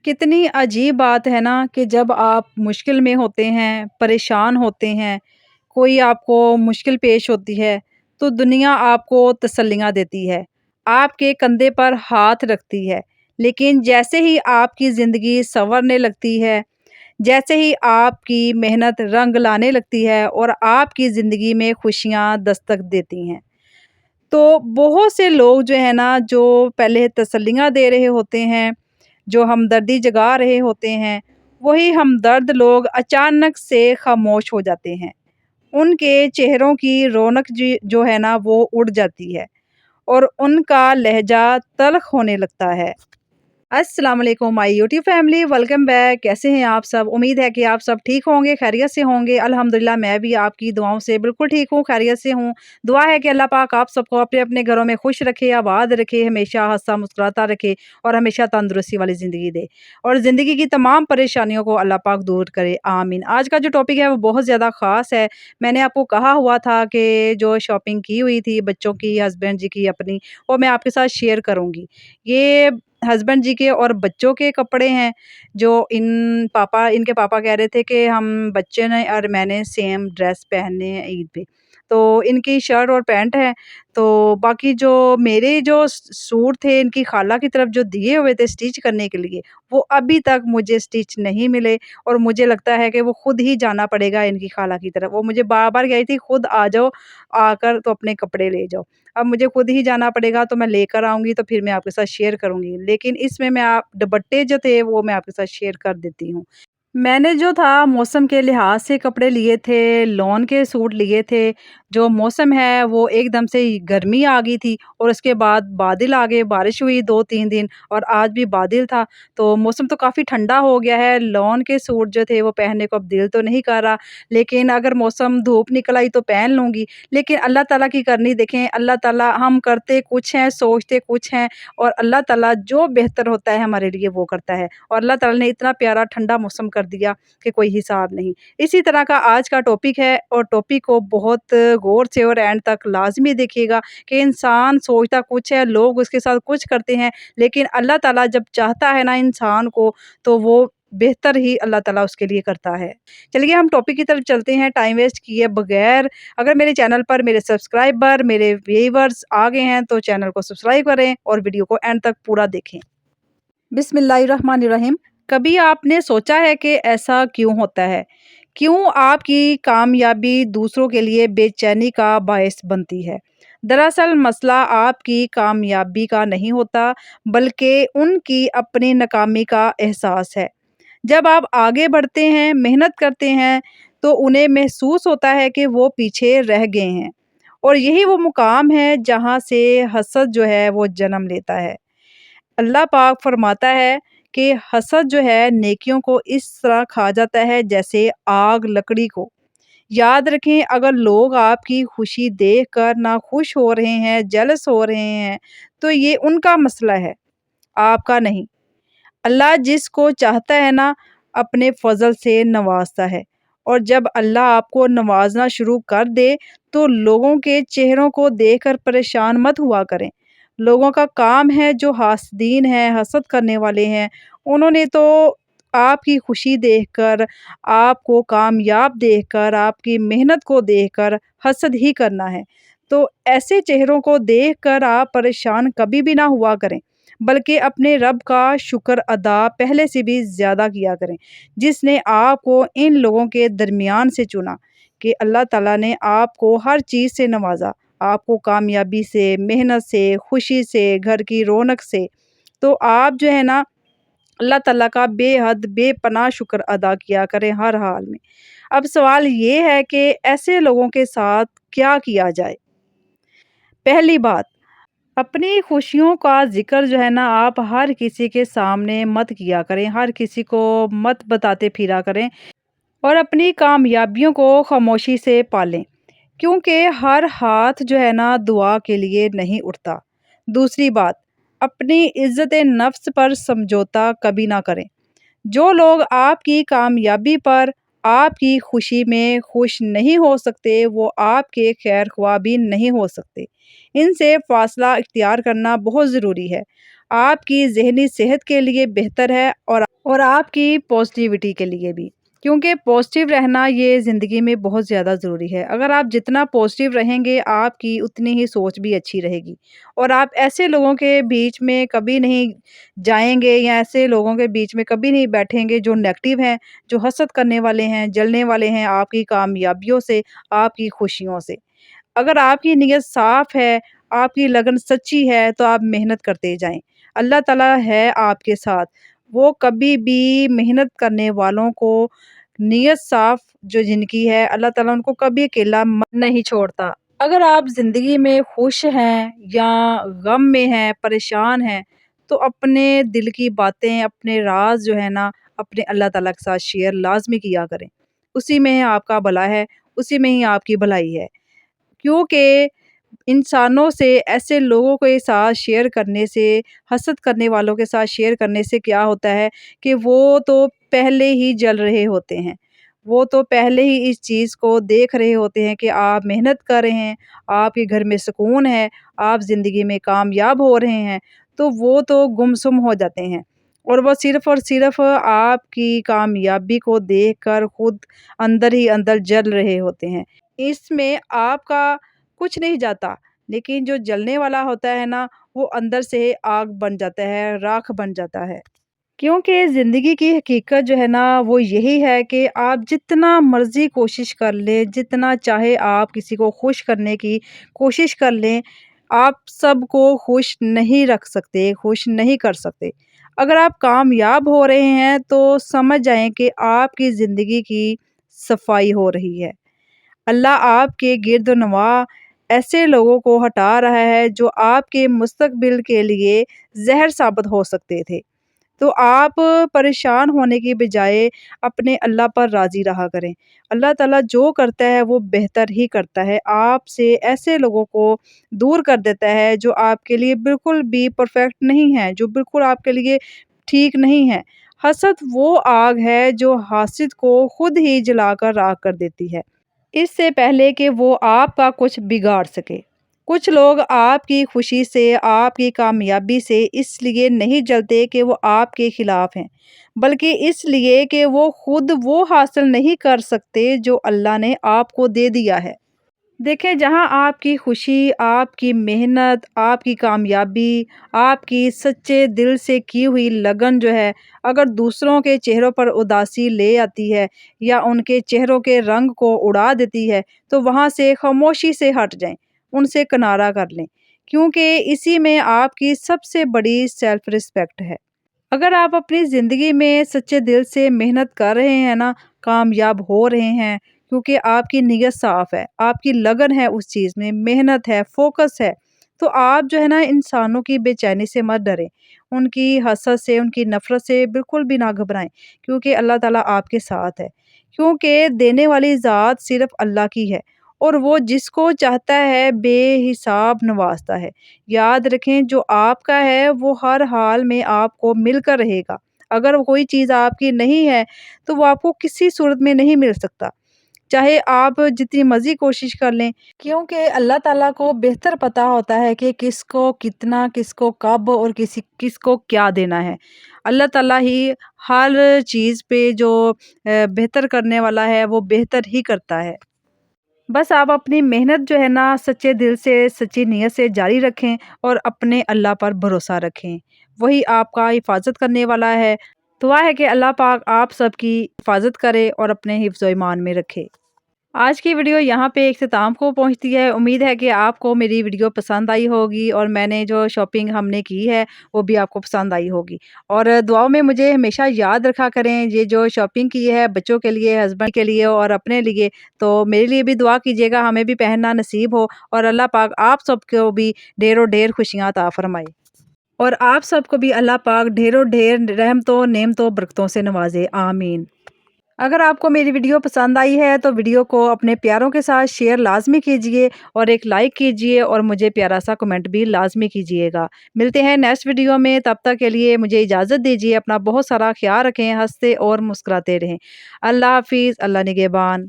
कितनी अजीब बात है ना कि जब आप मुश्किल में होते हैं, परेशान होते हैं, कोई आपको मुश्किल पेश होती है, तो दुनिया आपको तसल्लियाँ देती है, आपके कंधे पर हाथ रखती है। लेकिन जैसे ही आपकी ज़िंदगी सँवरने लगती है, जैसे ही आपकी मेहनत रंग लाने लगती है और आपकी ज़िंदगी में खुशियाँ दस्तक देती हैं, तो बहुत से लोग जो है ना, जो पहले तसल्लियाँ दे रहे होते हैं, जो हमदर्दी जगा रहे होते हैं, वही हमदर्द लोग अचानक से खामोश हो जाते हैं। उनके चेहरों की रौनक जी जो है ना वो उड़ जाती है और उनका लहजा तल्ख़ होने लगता है। अस्सलाम वालेकुम my YouTube family, welcome back. कैसे हैं आप सब? उम्मीद है कि आप सब ठीक होंगे, खैरियत से होंगे। अल्हम्दुलिल्लाह मैं भी आपकी दुआओं से बिल्कुल ठीक हूँ, खैरियत से हूँ। दुआ है कि अल्लाह पाक आप सबको अपने-अपने घरों में खुश रखे, आबाद रखे, हमेशा हँसता मुस्कुराता रखे और हमेशा तंदुरुस्ती वाली ज़िंदगी दे और ज़िंदगी की तमाम परेशानियों को अल्लाह पाक दूर करे, आमीन। आज का जो टॉपिक है वो बहुत ज़्यादा ख़ास है। मैंने आपको कहा हुआ था कि जो शॉपिंग की हुई थी बच्चों की, हस्बैंड जी की अपनी, वो मैं आपके साथ शेयर करूँगी। ये हस्बैंड जी के और बच्चों के कपड़े हैं, जो इनके पापा कह रहे थे कि हम बच्चे ने और मैंने सेम ड्रेस पहनने हैं ईद पे। तो इनकी शर्ट और पैंट है, तो बाकी जो मेरे जो सूट थे इनकी खाला की तरफ जो दिए हुए थे स्टिच करने के लिए, वो अभी तक मुझे स्टिच नहीं मिले और मुझे लगता है कि वो खुद ही जाना पड़ेगा इनकी खाला की तरफ। वो मुझे बार-बार कह रही थी, खुद आ जाओ, आकर तो अपने कपड़े ले जाओ। अब मुझे खुद ही जाना पड़ेगा, तो मैं लेकर आऊँगी तो फिर मैं आपके साथ शेयर करूँगी। लेकिन इसमें मैं आप दुपट्टे जो थे वो मैं आपके साथ शेयर कर देती हूँ। मैंने जो था मौसम के लिहाज से कपड़े लिए थे, लॉन के सूट लिए थे। जो मौसम है वो एकदम से ही गर्मी आ गई थी और उसके बाद बादल आ गए, बारिश हुई 2-3 दिन और आज भी बादल था, तो मौसम तो काफ़ी ठंडा हो गया है। लॉन के सूट जो थे वो पहनने को अब दिल तो नहीं कर रहा, लेकिन अगर मौसम धूप निकल आई तो पहन लूँगी। लेकिन अल्लाह ताला की करनी देखें, अल्लाह ताला हम करते कुछ हैं, सोचते कुछ हैं और अल्लाह ताला जो बेहतर होता है हमारे लिए वो करता है और अल्लाह ताला ने इतना प्यारा ठंडा मौसम कर दिया कि कोई हिसाब नहीं। इसी तरह का आज का टॉपिक है और टॉपिक को बहुत गौर से और एंड तक लाज़मी देखिएगा कि इंसान सोचता कुछ है, लोग उसके साथ कुछ करते हैं, लेकिन अल्लाह ताला जब चाहता है ना इंसान को, तो वो बेहतर ही अल्लाह ताला उसके लिए करता है। चलिए हम टॉपिक की तरफ चलते हैं टाइम वेस्ट किए बगैर। अगर मेरे चैनल पर मेरे सब्सक्राइबर, मेरे व्यूअर्स आ गए हैं तो चैनल को सब्सक्राइब करें और वीडियो को एंड तक पूरा देखें। बिस्मिल्लाहिर्रहमानिर्रहीम। कभी आपने सोचा है कि ऐसा क्यों होता है? क्यों आपकी कामयाबी दूसरों के लिए बेचैनी का बायस बनती है? दरअसल मसला आपकी कामयाबी का नहीं होता, बल्कि उनकी अपनी नाकामी का एहसास है। जब आप आगे बढ़ते हैं, मेहनत करते हैं, तो उन्हें महसूस होता है कि वो पीछे रह गए हैं और यही वो मुकाम है जहाँ से हसद जो है वो जन्म लेता है। अल्लाह पाक फरमाता है कि हसद जो है नेकियों को इस तरह खा जाता है जैसे आग लकड़ी को। याद रखें, अगर लोग आपकी खुशी देखकर ना खुश हो रहे हैं, जेलस हो रहे हैं, तो ये उनका मसला है, आपका नहीं। अल्लाह जिसको चाहता है ना अपने फ़ज़ल से नवाज़ता है और जब अल्लाह आपको नवाज़ना शुरू कर दे तो लोगों के चेहरों को देखकर परेशान मत हुआ करें। लोगों का काम है जो हासदीन हैं, हसद करने वाले हैं, उन्होंने तो आपकी खुशी देखकर, आपको कामयाब देखकर, आपकी मेहनत को देखकर हसद ही करना है। तो ऐसे चेहरों को देखकर आप परेशान कभी भी ना हुआ करें। बल्कि अपने रब का शुक्र अदा पहले से भी ज़्यादा किया करें, जिसने आपको इन लोगों के दरमियान से चुना कि अल्लाह ताला ने आपको हर चीज़ से नवाज़ा, आपको कामयाबी से, मेहनत से, खुशी से, घर की रौनक से। तो आप जो है ना अल्लाह ताला का बेहद बेपनाह शुक्र अदा किया करें हर हाल में। अब सवाल ये है कि ऐसे लोगों के साथ क्या किया जाए? पहली बात, अपनी खुशियों का ज़िक्र जो है ना आप हर किसी के सामने मत किया करें, हर किसी को मत बताते फिरा करें और अपनी कामयाबियों को खामोशी से पालें, क्योंकि हर हाथ जो है ना दुआ के लिए नहीं उठता। दूसरी बात, अपनी इज़्ज़त नफ्स पर समझौता कभी ना करें। जो लोग आपकी कामयाबी पर, आपकी खुशी में खुश नहीं हो सकते, वो आपके खैर ख्वाह भी नहीं हो सकते। ان سے فاصلہ اختیار کرنا بہت ضروری ہے۔ آپ کی ذہنی صحت کے لیے بہتر ہے اور آپ کی پازیٹیوٹی کے لیے بھی، کیونکہ پازیٹیو رہنا یہ زندگی میں بہت زیادہ ضروری ہے۔ اگر آپ جتنا پازیٹیو رہیں گے آپ کی اتنی ہی سوچ بھی اچھی رہے گی، اور آپ ایسے لوگوں کے بیچ میں کبھی نہیں جائیں گے یا ایسے لوگوں کے بیچ میں کبھی نہیں بیٹھیں گے جو نیگیٹو ہیں، جو حسد کرنے والے ہیں، جلنے والے ہیں آپ کی کامیابیوں سے، آپ کی خوشیوں سے۔ اگر آپ کی نیت صاف ہے، آپ کی لگن سچی ہے تو آپ محنت کرتے جائیں۔ اللہ تعالیٰ ہے آپ کے ساتھ، وہ کبھی بھی محنت کرنے والوں کو، نیت صاف جو جن کی ہے، اللہ تعالیٰ ان کو کبھی اکیلا نہیں چھوڑتا۔ اگر آپ زندگی میں خوش ہیں یا غم میں ہیں، پریشان ہیں، تو اپنے دل کی باتیں، اپنے راز جو ہے نا، اپنے اللہ تعالیٰ کے ساتھ شیئر لازمی کیا کریں۔ اسی میں آپ کا بھلا ہے، اسی میں ہی آپ کی بھلائی ہے، کیونکہ انسانوں سے، ایسے لوگوں کے ساتھ شیئر کرنے سے، حسد کرنے والوں کے ساتھ شیئر کرنے سے کیا ہوتا ہے کہ وہ تو پہلے ہی جل رہے ہوتے ہیں، وہ تو پہلے ہی اس چیز کو دیکھ رہے ہوتے ہیں کہ آپ محنت کر رہے ہیں، آپ کے گھر میں سکون ہے، آپ زندگی میں کامیاب ہو رہے ہیں، تو وہ تو گمسم ہو جاتے ہیں، اور وہ صرف اور صرف آپ کی کامیابی کو دیکھ کر خود اندر ہی اندر جل رہے ہوتے ہیں۔ اس میں آپ کا کچھ نہیں جاتا، لیکن جو جلنے والا ہوتا ہے نا، وہ اندر سے آگ بن جاتا ہے، راکھ بن جاتا ہے۔ کیونکہ زندگی کی حقیقت جو ہے نا وہ یہی ہے کہ آپ جتنا مرضی کوشش کر لیں، جتنا چاہے آپ کسی کو خوش کرنے کی کوشش کر لیں، آپ سب کو خوش نہیں رکھ سکتے، خوش نہیں کر سکتے۔ اگر آپ کامیاب ہو رہے ہیں تو سمجھ جائیں کہ آپ کی زندگی کی صفائی ہو رہی ہے۔ اللہ آپ کے گرد و نواح ایسے لوگوں کو ہٹا رہا ہے جو آپ کے مستقبل کے لیے زہر ثابت ہو سکتے تھے۔ تو آپ پریشان ہونے کی بجائے اپنے اللہ پر راضی رہا کریں۔ اللہ تعالیٰ جو کرتا ہے وہ بہتر ہی کرتا ہے، آپ سے ایسے لوگوں کو دور کر دیتا ہے جو آپ کے لیے بالکل بھی پرفیکٹ نہیں ہیں، جو بالکل آپ کے لیے ٹھیک نہیں ہے۔ حسد وہ آگ ہے جو حاسد کو خود ہی جلا کر راکھ کر دیتی ہے، اس سے پہلے کہ وہ آپ کا کچھ بگاڑ سکے۔ کچھ لوگ آپ کی خوشی سے، آپ کی کامیابی سے اس لیے نہیں جلتے کہ وہ آپ کے خلاف ہیں، بلکہ اس لیے کہ وہ خود وہ حاصل نہیں کر سکتے جو اللہ نے آپ کو دے دیا ہے۔ دیکھیں، جہاں آپ کی خوشی، آپ کی محنت، آپ کی کامیابی، آپ کی سچے دل سے کی ہوئی لگن جو ہے، اگر دوسروں کے چہروں پر اداسی لے آتی ہے یا ان کے چہروں کے رنگ کو اڑا دیتی ہے، تو وہاں سے خاموشی سے ہٹ جائیں، ان سے کنارہ کر لیں، کیونکہ اسی میں آپ کی سب سے بڑی سیلف رسپیکٹ ہے۔ اگر آپ اپنی زندگی میں سچے دل سے محنت کر رہے ہیں نا، کامیاب ہو رہے ہیں، کیونکہ آپ کی نیت صاف ہے، آپ کی لگن ہے، اس چیز میں محنت ہے، فوکس ہے، تو آپ جو ہے نا انسانوں کی بے چینی سے مت ڈریں، ان کی حسد سے، ان کی نفرت سے بالکل بھی نہ گھبرائیں، کیونکہ اللہ تعالیٰ آپ کے ساتھ ہے، کیونکہ دینے والی ذات صرف اللہ کی ہے، اور وہ جس کو چاہتا ہے بے حساب نوازتا ہے۔ یاد رکھیں، جو آپ کا ہے وہ ہر حال میں آپ کو مل کر رہے گا۔ اگر کوئی چیز آپ کی نہیں ہے تو وہ آپ کو کسی صورت میں نہیں مل سکتا، چاہے آپ جتنی مرضی کوشش کر لیں، کیونکہ اللہ تعالیٰ کو بہتر پتا ہوتا ہے کہ کس کو کتنا، کس کو کب، اور کس کو کیا دینا ہے۔ اللہ تعالیٰ ہی ہر چیز پہ جو بہتر کرنے والا ہے وہ بہتر ہی کرتا ہے۔ بس آپ اپنی محنت جو ہے نا سچے دل سے، سچی نیت سے جاری رکھیں، اور اپنے اللہ پر بھروسہ رکھیں، وہی آپ کا حفاظت کرنے والا ہے۔ دعا ہے کہ اللہ پاک آپ سب کی حفاظت کرے اور اپنے حفظ و ایمان میں رکھے۔ آج کی ویڈیو یہاں پہ اختتام کو پہنچتی ہے۔ امید ہے کہ آپ کو میری ویڈیو پسند آئی ہوگی، اور میں نے جو شاپنگ ہم نے کی ہے وہ بھی آپ کو پسند آئی ہوگی، اور دعاؤں میں مجھے ہمیشہ یاد رکھا کریں۔ یہ جو شاپنگ کی ہے بچوں کے لیے، ہسبینڈ کے لیے اور اپنے لیے، تو میرے لیے بھی دعا کیجیے گا، ہمیں بھی پہننا نصیب ہو، اور اللہ پاک آپ سب کو بھی ڈھیر و ڈھیر خوشیاں عطا فرمائے، اور آپ سب کو بھی اللہ پاک ڈھیر و ڈھیر رحمتوں، نعمتوں، برکتوں سے نوازے، آمین۔ اگر آپ کو میری ویڈیو پسند آئی ہے تو ویڈیو کو اپنے پیاروں کے ساتھ شیئر لازمی کیجئے، اور ایک لائک کیجئے، اور مجھے پیارا سا کمنٹ بھی لازمی کیجئے گا۔ ملتے ہیں نیکسٹ ویڈیو میں، تب تک کے لیے مجھے اجازت دیجئے۔ اپنا بہت سارا خیال رکھیں، ہنستے اور مسکراتے رہیں۔ اللہ حافظ، اللہ نگہبان۔